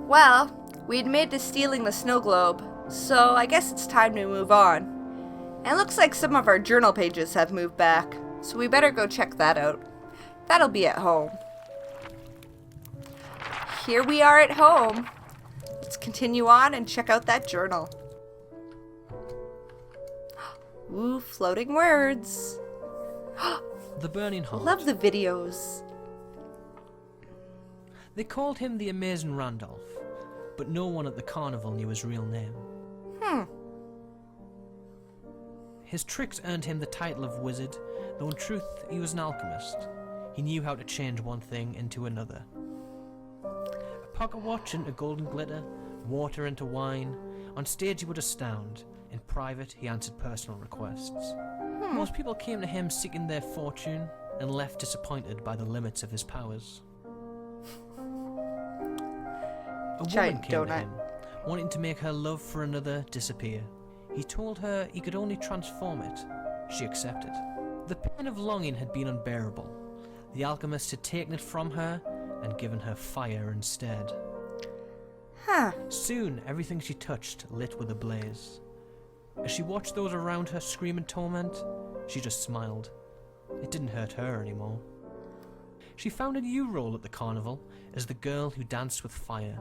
Well, we admitted to stealing the snow globe, so I guess it's time to move on. And it looks like some of our journal pages have moved back, so we better go check that out. That'll be at home. Here we are at home. Let's continue on and check out that journal. Ooh, floating words. The Burning Heart. Love the videos. They called him the Amazing Randolph, but no one at the carnival knew his real name. His tricks earned him the title of wizard, though in truth he was an alchemist. He knew how to change one thing into another. A pocket watch into golden glitter, water into wine. On stage he would astound. In private he answered personal requests. Most people came to him seeking their fortune and left disappointed by the limits of his powers. A woman came to him, wanting to make her love for another disappear. He told her he could only transform it. She accepted. The pain of longing had been unbearable. The alchemist had taken it from her and given her fire instead. Soon everything she touched lit with a blaze. As she watched those around her scream in torment, she just smiled. It didn't hurt her anymore. She found a new role at the carnival as the girl who danced with fire.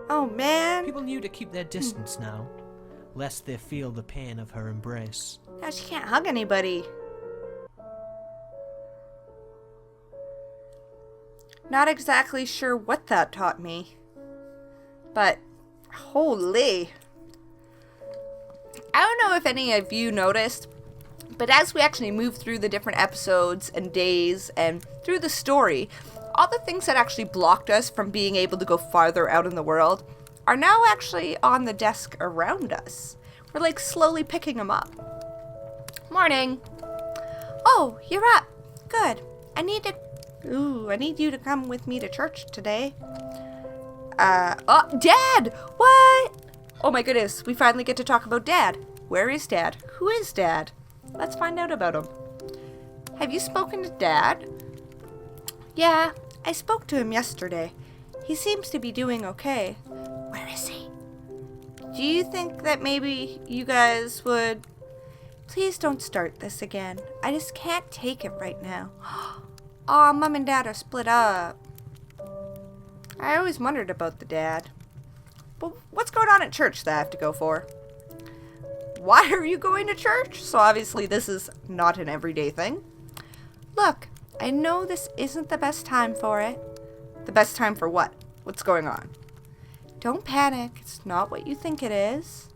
Oh man! People knew to keep their distance now, lest they feel the pain of her embrace. Now she can't hug anybody. Not exactly sure what that taught me. But, holy. I don't know if any of you noticed, but as we actually move through the different episodes and days and through the story, all the things that actually blocked us from being able to go farther out in the world are now actually on the desk around us. We're like slowly picking them up. Morning. Oh, you're up. Good. I need you to come with me to church today. Oh, Dad! What? Oh my goodness, we finally get to talk about Dad. Where is Dad? Who is Dad? Let's find out about him. Have you spoken to Dad? Yeah, I spoke to him yesterday. He seems to be doing okay. Where is he? Do you think that maybe you guys would... Please don't start this again. I just can't take it right now. Aw, Mom and Dad are split up. I always wondered about the dad. But what's going on at church that I have to go for? Why are you going to church? So obviously this is not an everyday thing. Look, I know this isn't the best time for it. The best time for what? What's going on? Don't panic. It's not what you think it is.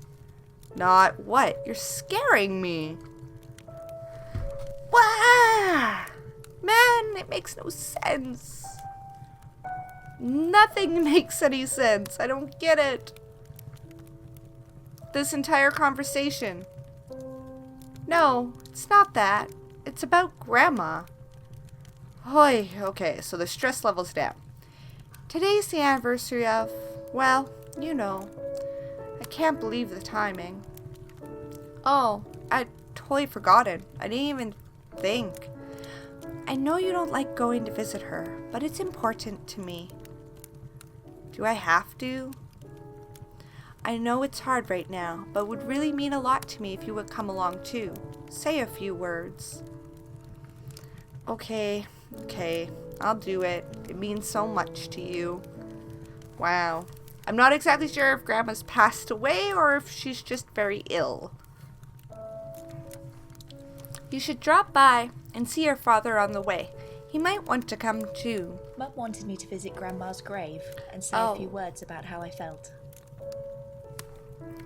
Not what? You're scaring me. Wah! Man, it makes no sense. Nothing makes any sense. I don't get it. This entire conversation. No, it's not that. It's about Grandma. Hoy, okay, so the stress level's down. Today's the anniversary of, well, you know. I can't believe the timing. Oh, I totally forgotten. I didn't even think. I know you don't like going to visit her, but it's important to me. Do I have to? I know it's hard right now, but it would really mean a lot to me if you would come along too. Say a few words. Okay, I'll do it. It means so much to you. Wow. I'm not exactly sure if Grandma's passed away or if she's just very ill. You should drop by and see your father on the way. He might want to come too. Mum wanted me to visit Grandma's grave and say a few words about how I felt.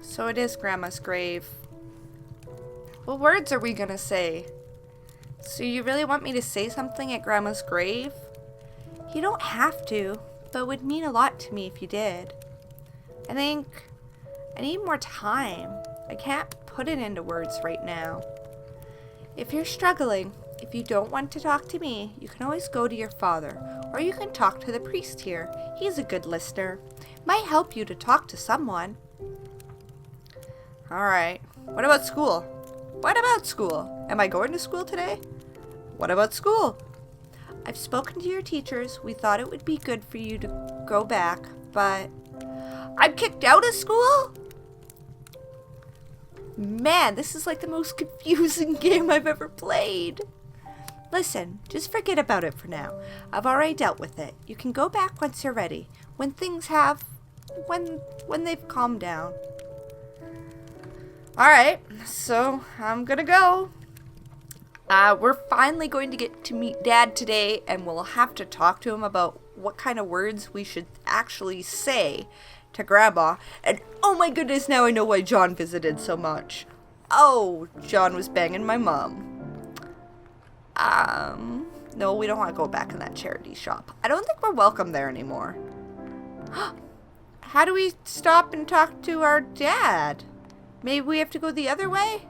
So it is Grandma's grave. What words are we gonna say? So you really want me to say something at Grandma's grave? You don't have to, but it would mean a lot to me if you did. I think I need more time. I can't put it into words right now. If you're struggling, if you don't want to talk to me, you can always go to your father, or you can talk to the priest here. He's a good listener. Might help you to talk to someone. Alright, what about school? What about school? Am I going to school today? What about school? I've spoken to your teachers. We thought it would be good for you to go back, but I'm kicked out of school? Man, this is like the most confusing game I've ever played. Listen, just forget about it for now. I've already dealt with it. You can go back once you're ready. When things have... when they've calmed down. Alright, so I'm gonna go. We're finally going to get to meet Dad today, and we'll have to talk to him about what kind of words we should actually say to Grandma. And oh my goodness, now I know why John visited so much. Oh, John was banging my mom. No, we don't want to go back in that charity shop. I don't think we're welcome there anymore. How do we stop and talk to our dad? Maybe we have to go the other way?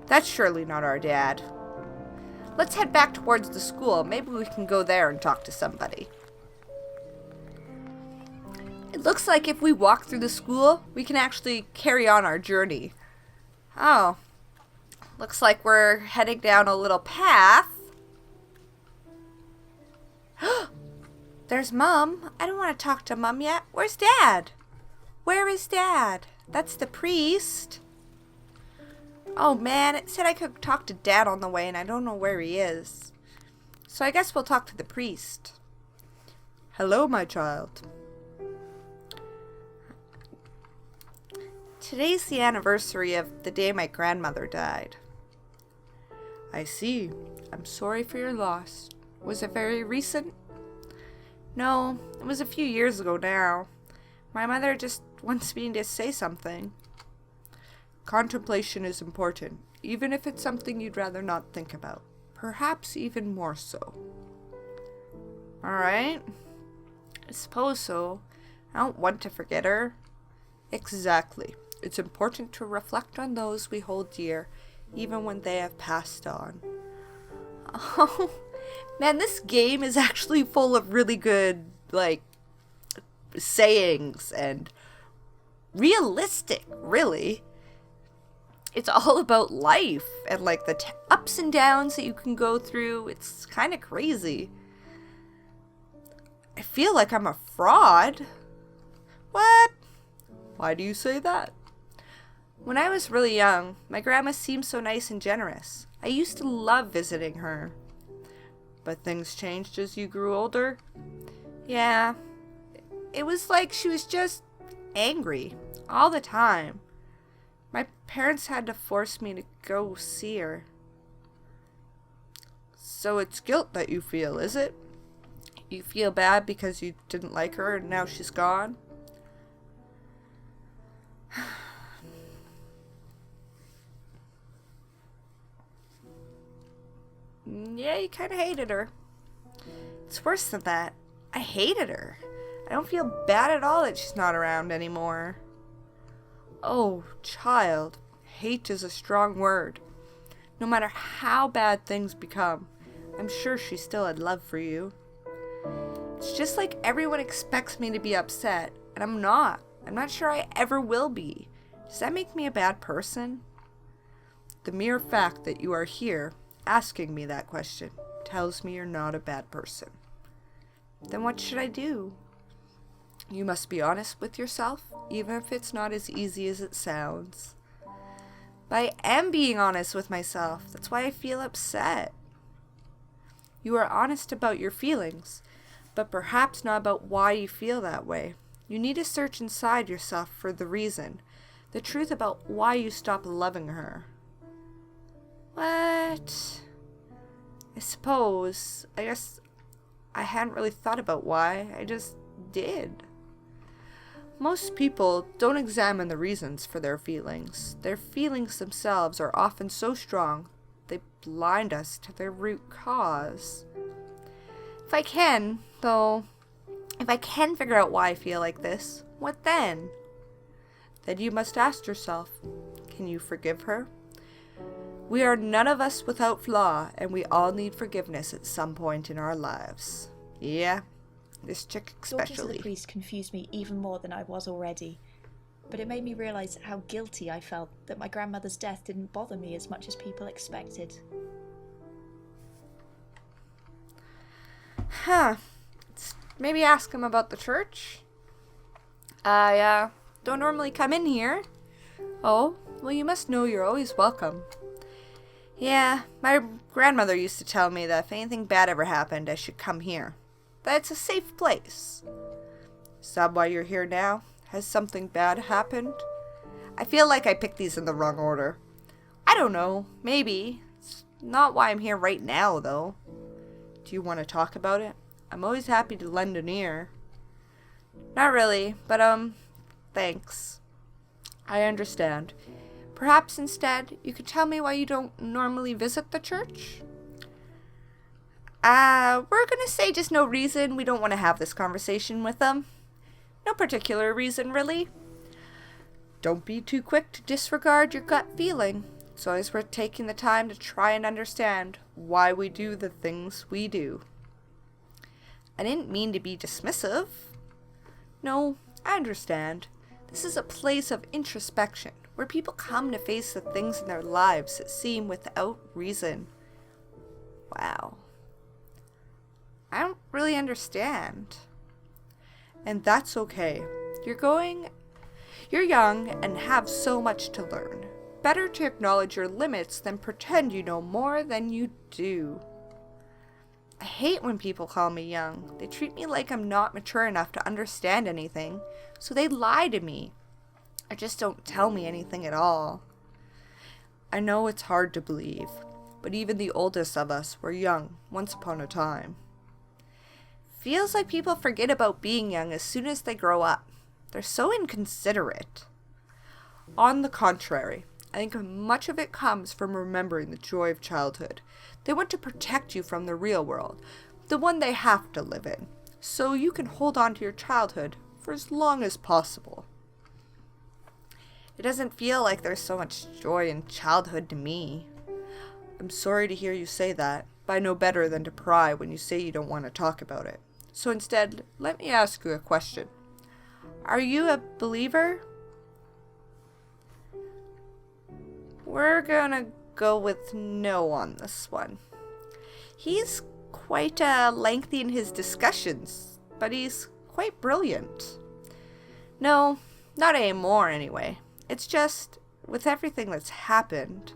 That's surely not our dad. Let's head back towards the school. Maybe we can go there and talk to somebody. It looks like if we walk through the school, we can actually carry on our journey. Oh. Looks like we're heading down a little path. There's Mom. I don't want to talk to Mom yet. Where's Dad? Where is Dad? That's the priest. Oh man, it said I could talk to Dad on the way and I don't know where he is. So I guess we'll talk to the priest. Hello, my child. Today's the anniversary of the day my grandmother died. I see. I'm sorry for your loss. Was it very recent? No, it was a few years ago now. My mother just wants me to say something. Contemplation is important, even if it's something you'd rather not think about. Perhaps even more so. Alright. I suppose so. I don't want to forget her. Exactly. It's important to reflect on those we hold dear, even when they have passed on. Oh, man, this game is actually full of really good, like, sayings and realistic, really. It's all about life and, like, the ups and downs that you can go through. It's kind of crazy. I feel like I'm a fraud. What? Why do you say that? When I was really young, my grandma seemed so nice and generous. I used to love visiting her. But things changed as you grew older? Yeah. It was like she was just angry all the time. My parents had to force me to go see her. So it's guilt that you feel, is it? You feel bad because you didn't like her and now she's gone? Yeah, you kind of hated her. It's worse than that. I hated her. I don't feel bad at all that she's not around anymore. Oh, child, hate is a strong word. No matter how bad things become, I'm sure she still had love for you. It's just like everyone expects me to be upset, and I'm not. I'm not sure I ever will be. Does that make me a bad person? The mere fact that you are here asking me that question tells me you're not a bad person. Then what should I do? You must be honest with yourself, even if it's not as easy as it sounds. But I am being honest with myself. That's why I feel upset. You are honest about your feelings, but perhaps not about why you feel that way. You need to search inside yourself for the reason, the truth about why you stopped loving her. What? I guess I hadn't really thought about why. I just did. Most people don't examine the reasons for their feelings. Their feelings themselves are often so strong, they blind us to their root cause. If I can figure out why I feel like this, what then? Then you must ask yourself, can you forgive her? We are none of us without flaw, and we all need forgiveness at some point in our lives. Yeah, this chick especially. Talking to the priest confused me even more than I was already, but it made me realise how guilty I felt that my grandmother's death didn't bother me as much as people expected. Huh. Maybe ask him about the church? I don't normally come in here. Oh, well, you must know you're always welcome. Yeah, my grandmother used to tell me that if anything bad ever happened, I should come here. That it's a safe place. Is that why you're here now? Has something bad happened? I feel like I picked these in the wrong order. I don't know. Maybe. It's not why I'm here right now, though. Do you want to talk about it? I'm always happy to lend an ear. Not really, but thanks. I understand. Perhaps instead, you could tell me why you don't normally visit the church? We're gonna say just no reason. We don't want to have this conversation with them. No particular reason, really. Don't be too quick to disregard your gut feeling. It's always worth taking the time to try and understand why we do the things we do. I didn't mean to be dismissive. No, I understand. This is a place of introspection, where people come to face the things in their lives that seem without reason. Wow. I don't really understand. And that's okay. You're young and have so much to learn. Better to acknowledge your limits than pretend you know more than you do. I hate when people call me young. They treat me like I'm not mature enough to understand anything, so they lie to me. Or just don't tell me anything at all. I know it's hard to believe, but even the oldest of us were young once upon a time. Feels like people forget about being young as soon as they grow up. They're so inconsiderate. On the contrary, I think much of it comes from remembering the joy of childhood. They want to protect you from the real world, the one they have to live in, so you can hold on to your childhood for as long as possible. It doesn't feel like there's so much joy in childhood to me. I'm sorry to hear you say that, but I know better than to pry when you say you don't want to talk about it. So instead, let me ask you a question. Are you a believer? We're gonna go with no on this one. He's quite lengthy in his discussions, but he's quite brilliant. No, not anymore anyway. It's just, with everything that's happened,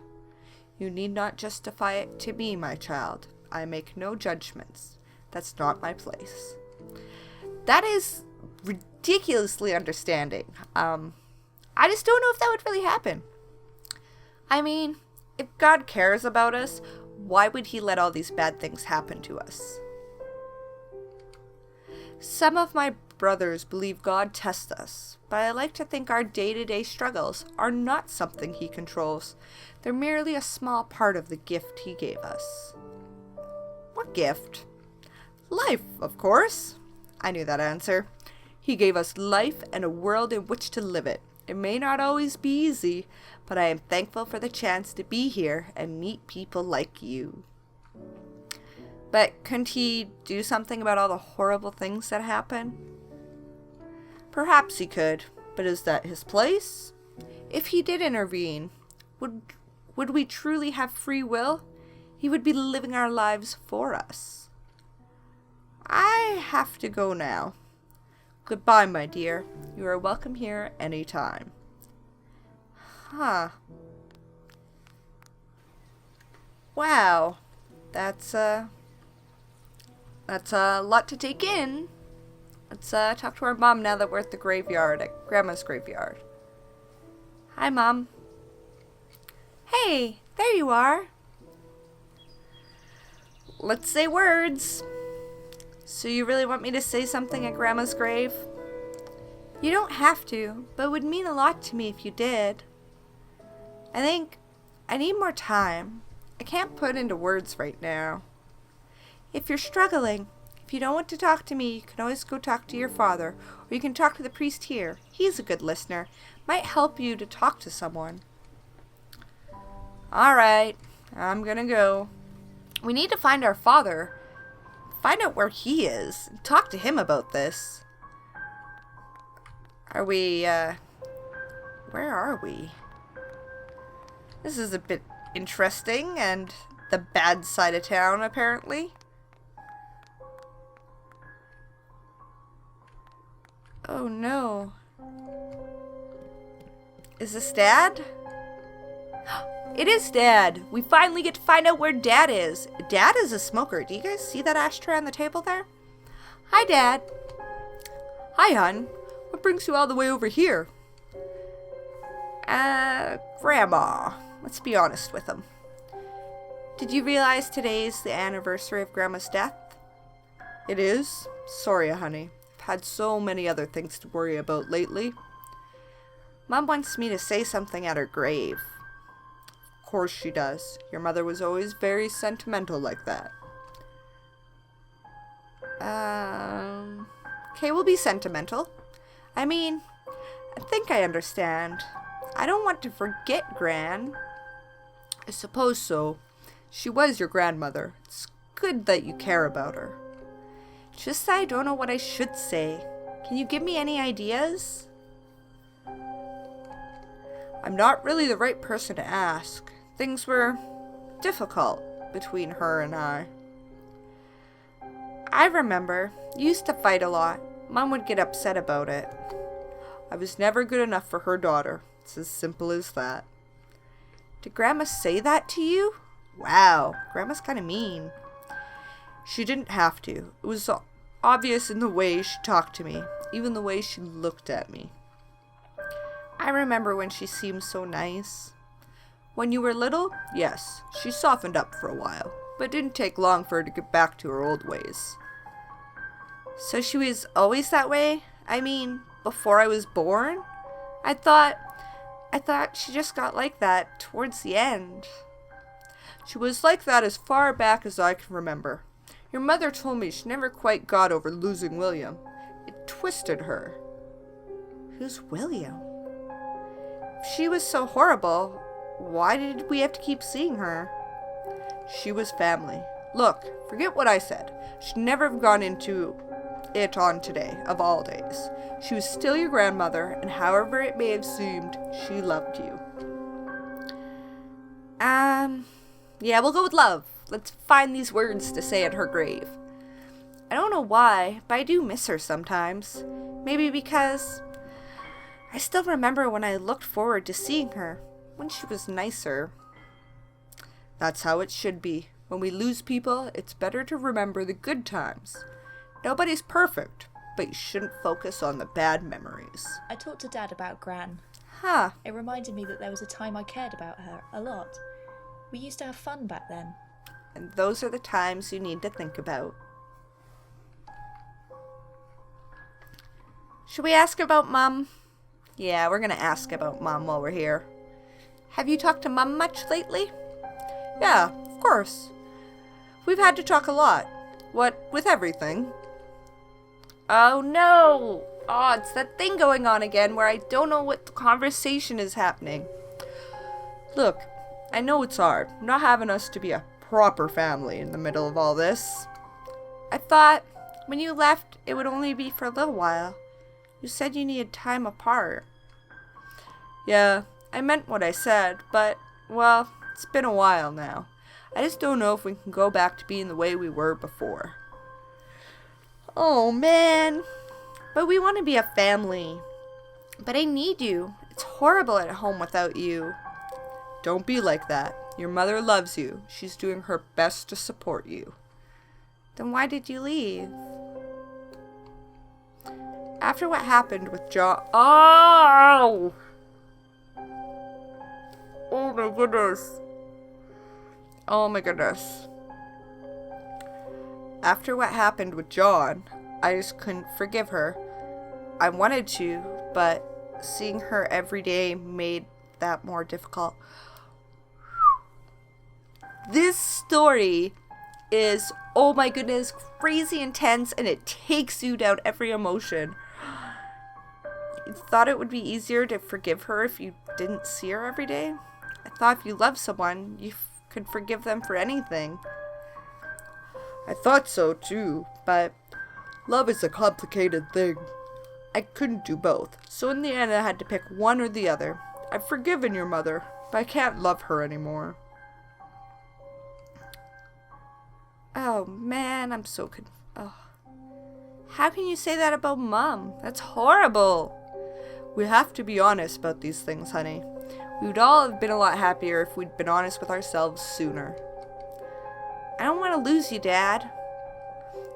you need not justify it to me, my child. I make no judgments. That's not my place. That is ridiculously understanding. I just don't know if that would really happen. I mean, if God cares about us, why would he let all these bad things happen to us? Some of my brothers believe God tests us, but I like to think our day-to-day struggles are not something he controls. They're merely a small part of the gift he gave us. What gift? Life, of course. I knew that answer. He gave us life and a world in which to live it. It may not always be easy, but I am thankful for the chance to be here and meet people like you. But couldn't he do something about all the horrible things that happen? Perhaps he could, but is that his place? If he did intervene, would we truly have free will? He would be living our lives for us. I have to go now. Goodbye, my dear. You are welcome here any time. Huh. Wow. That's a lot to take in. Let's talk to our mom now that we're at the graveyard, at Grandma's graveyard. Hi, Mom. Hey, there you are. Let's say words. So you really want me to say something at Grandma's grave? You don't have to, but it would mean a lot to me if you did. I think I need more time. I can't put into words right now. If you're struggling, if you don't want to talk to me, you can always go talk to your father, or you can talk to the priest here. He's a good listener. Might help you to talk to someone. Alright, I'm gonna go. We need to find our father. Find out where he is. Talk to him about this. Are we, where are we? This is a bit interesting and the bad side of town, apparently. Oh no. Is this Dad? It is Dad. We finally get to find out where Dad is. Dad is a smoker. Do you guys see that ashtray on the table there? Hi, Dad. Hi, hon. What brings you all the way over here? Grandma. Let's be honest with him. Did you realize today's the anniversary of Grandma's death? It is? Sorry, honey. I've had so many other things to worry about lately. Mom wants me to say something at her grave. Of course she does. Your mother was always very sentimental like that. Okay, we'll be sentimental. I mean, I think I understand. I don't want to forget Gran. I suppose so. She was your grandmother. It's good that you care about her. Just that I don't know what I should say. Can you give me any ideas? I'm not really the right person to ask. Things were difficult between her and I. I remember, you used to fight a lot. Mom would get upset about it. I was never good enough for her daughter. It's as simple as that. Did Grandma say that to you? Wow, Grandma's kind of mean. She didn't have to. It was obvious in the way she talked to me, even the way she looked at me. I remember when she seemed so nice. When you were little, yes, she softened up for a while, but it didn't take long for her to get back to her old ways. So she was always that way? I mean, before I was born? I thought she just got like that towards the end. She was like that as far back as I can remember. Your mother told me she never quite got over losing William. It twisted her. Who's William? If she was so horrible, why did we have to keep seeing her? She was family. Look, forget what I said. She'd never have gone into it on today, of all days. She was still your grandmother, and however it may have seemed, she loved you. Yeah, we'll go with love. Let's find these words to say at her grave. I don't know why, but I do miss her sometimes. Maybe because I still remember when I looked forward to seeing her, when she was nicer. That's how it should be. When we lose people, it's better to remember the good times. Nobody's perfect, but you shouldn't focus on the bad memories. I talked to Dad about Gran. Huh. It reminded me that there was a time I cared about her a lot. We used to have fun back then. And those are the times you need to think about. Should we ask about Mom? Yeah, we're gonna ask about Mom while we're here. Have you talked to Mom much lately? Yeah, of course. We've had to talk a lot. What with everything. Oh no! Oh, it's that thing going on again where I don't know what the conversation is happening. Look, I know it's hard, not having us to be a proper family in the middle of all this. I thought when you left, it would only be for a little while. You said you needed time apart. Yeah, I meant what I said, but, well, it's been a while now. I just don't know if we can go back to being the way we were before. Oh, man. But we want to be a family. But I need you. It's horrible at home without you. Don't be like that. Your mother loves you. She's doing her best to support you. Then why did you leave? After what happened with John... Oh! Oh my goodness. Oh my goodness. After what happened with John, I just couldn't forgive her. I wanted to, but seeing her every day made that more difficult. This story is, oh my goodness, crazy intense, and it takes you down every emotion. You thought it would be easier to forgive her if you didn't see her every day? I thought if you loved someone, you could forgive them for anything. I thought so too, but love is a complicated thing. I couldn't do both, so in the end I had to pick one or the other. I've forgiven your mother, but I can't love her anymore. Oh man, I'm so How can you say that about Mom? That's horrible. We have to be honest about these things, honey. We would all have been a lot happier if we'd been honest with ourselves sooner. I don't want to lose you, Dad.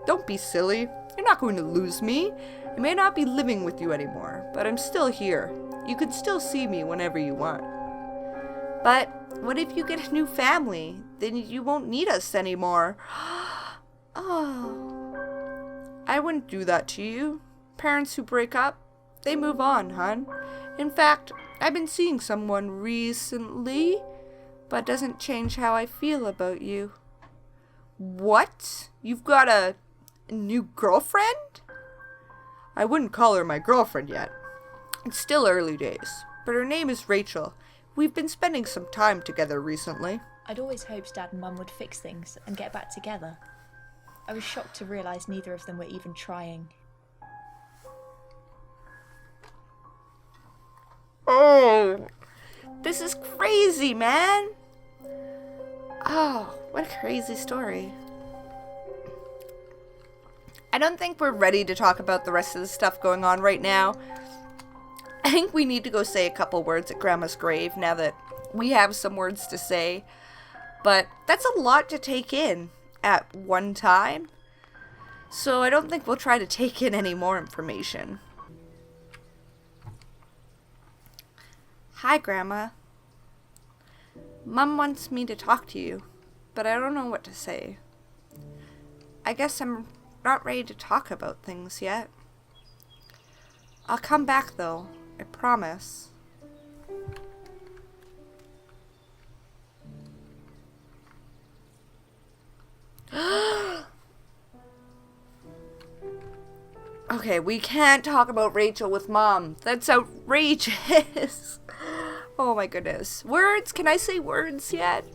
Don't be silly. You're not going to lose me. I may not be living with you anymore, but I'm still here. You can still see me whenever you want. But what if you get a new family? Then you won't need us anymore. Oh, I wouldn't do that to you. Parents who break up, they move on, hon. In fact, I've been seeing someone recently, but doesn't change how I feel about you. What? You've got a new girlfriend? I wouldn't call her my girlfriend yet. It's still early days, but her name is Rachel. We've been spending some time together recently. I'd always hoped Dad and Mum would fix things and get back together. I was shocked to realise neither of them were even trying. Oh, this is crazy, man. Oh, what a crazy story. I don't think we're ready to talk about the rest of the stuff going on right now. I think we need to go say a couple words at Grandma's grave now that we have some words to say. But that's a lot to take in at one time. So I don't think we'll try to take in any more information. Hi, Grandma. Mom wants me to talk to you, but I don't know what to say. I guess I'm not ready to talk about things yet. I'll come back though, I promise. Okay, we can't talk about Rachel with Mom. That's outrageous. Oh my goodness. Words? Can I say words yet?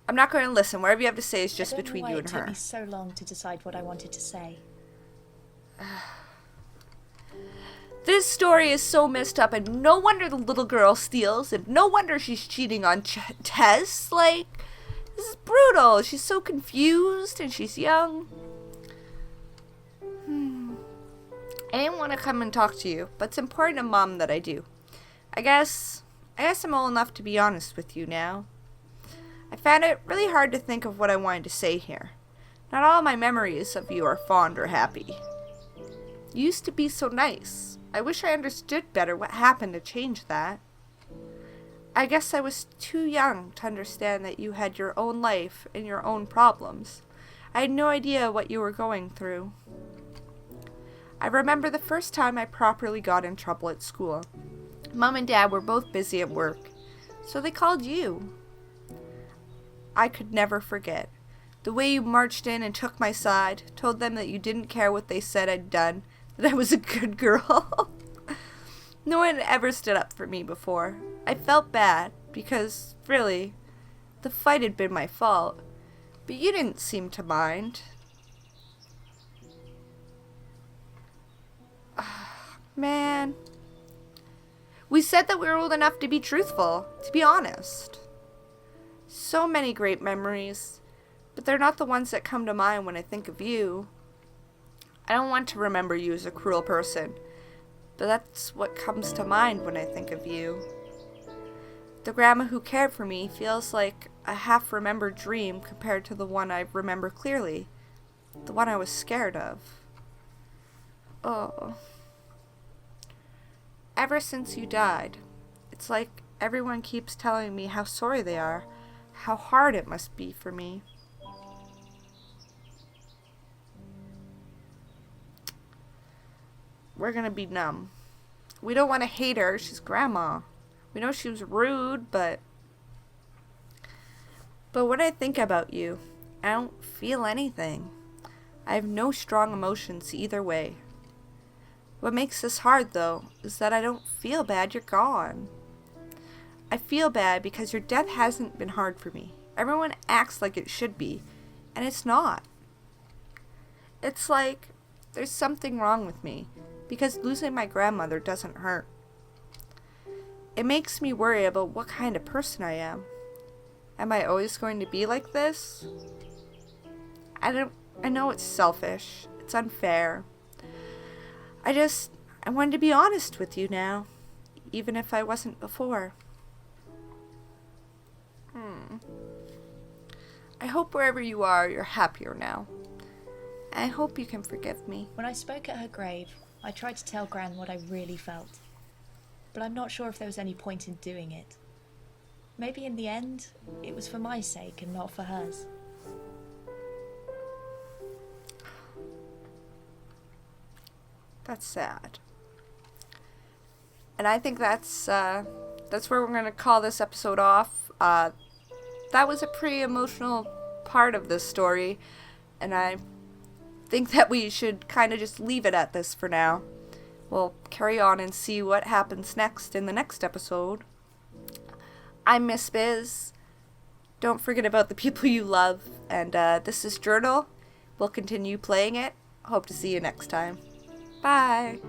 I'm not going to listen. Whatever you have to say is just between you and her. It took me so long to decide what I wanted to say. This story is so messed up, and no wonder the little girl steals, and no wonder she's cheating on Tess. Like, this is brutal. She's so confused, and she's young. I didn't want to come and talk to you, but it's important to Mom that I do. I guess I'm old enough to be honest with you now. I found it really hard to think of what I wanted to say here. Not all my memories of you are fond or happy. You used to be so nice. I wish I understood better what happened to change that. I guess I was too young to understand that you had your own life and your own problems. I had no idea what you were going through. I remember the first time I properly got in trouble at school. Mom and Dad were both busy at work, so they called you. I could never forget. The way you marched in and took my side, told them that you didn't care what they said I'd done, that I was a good girl. No one ever stood up for me before. I felt bad, because, really, the fight had been my fault. But you didn't seem to mind. Man. We said that we were old enough to be truthful, to be honest. So many great memories, but they're not the ones that come to mind when I think of you. I don't want to remember you as a cruel person, but that's what comes to mind when I think of you. The grandma who cared for me feels like a half-remembered dream compared to the one I remember clearly, the one I was scared of. Oh. Ever since you died, it's like everyone keeps telling me how sorry they are, how hard it must be for me. We're gonna be numb. We don't want to hate her. She's Grandma. We know she was rude, but when I think about you, I don't feel anything. I have no strong emotions either way. What makes this hard, though, is that I don't feel bad you're gone. I feel bad because your death hasn't been hard for me. Everyone acts like it should be, and it's not. It's like there's something wrong with me, because losing my grandmother doesn't hurt. it makes me worry about what kind of person I am. Am I always going to be like this? I know it's selfish. It's unfair. I wanted to be honest with you now, even if I wasn't before. I hope wherever you are, you're happier now. I hope you can forgive me. When I spoke at her grave, I tried to tell Gran what I really felt. But I'm not sure if there was any point in doing it. Maybe in the end, it was for my sake and not for hers. That's sad. And I think that's where we're going to call this episode off. That was a pretty emotional part of this story, and I think that we should kind of just leave it at this for now. We'll carry on and see what happens next in the next episode. I'm Miss Bizz. Don't forget about the people you love, and this is Journal. We'll continue playing it. Hope to see you next time. Bye!